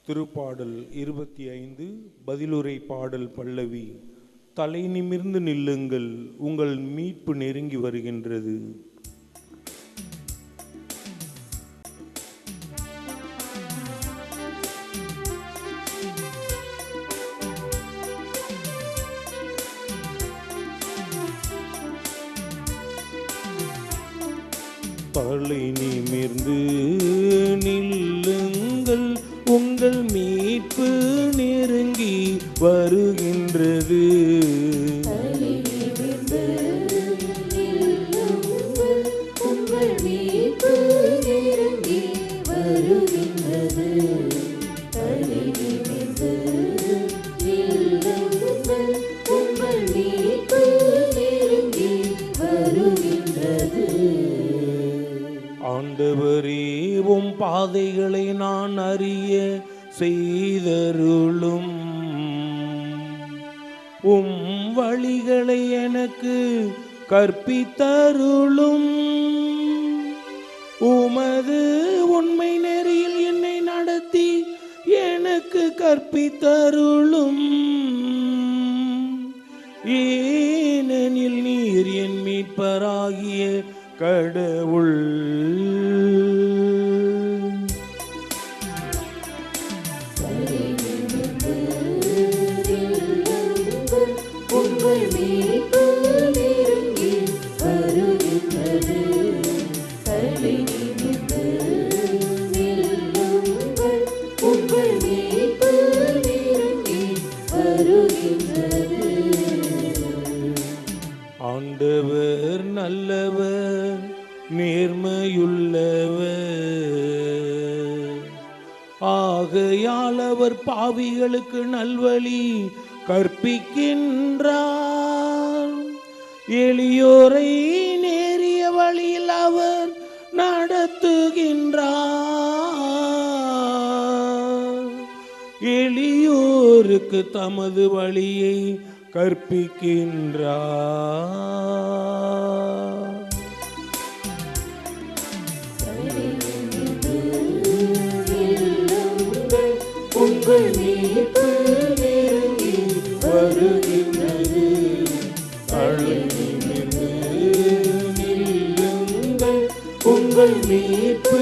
திருப்பாடல் 25 பதிலுரை பாடல் பல்லவி. தலை நிமிர்ந்து நில்லுங்கள், உங்கள் மீட்பு நெருங்கி வருகின்றது. தலை நிமிர்ந்து நில்லுங்கள், உங்கள் மீட்பு நெருங்கி வருகின்றது. தலை நிமிர்ந்து நில்லுங்கள், உங்கள் மீட்பு நெருங்கி வருகின்றது. தலை நிமிர்ந்து நில்லுங்கள், உங்கள் மீட்பு நெருங்கி வருகின்றது. ஆண்டவரே, உம் பாதைகளை நான் அறிய செய்தருளும், உம் வழிகளை எனக்கு கற்பித்தருளும். உமது உண்மை நெறியில் என்னை நடத்தி எனக்கு கற்பித்தருளும். ஏனெனில் நீர் என் மீட்பராகிய கடவுள். உங்கள் மீட்பு நெருங்கி வருகின்றது. தலை நிமிர்ந்து நில்லுங்கள், உங்கள் மீட்பு நெருங்கி வருகின்றது. ஆண்டவர் நல்லவர், நேர்மையுள்ளவர். ஆகையால் அவர் பாவிகளுக்கு நல்வழி கற்பிக்கின்றார். எளியோரை நேரிய வழியில் அவர் நடத்துகின்றார். எளியோருக்கு தமது வழியை கற்பிக்கின்றார். உங்கள் மீட்பு நெருங்கி வருகின்றது. தலை நிமிர்ந்து நில்லுங்கள், உங்கள் மீட்பு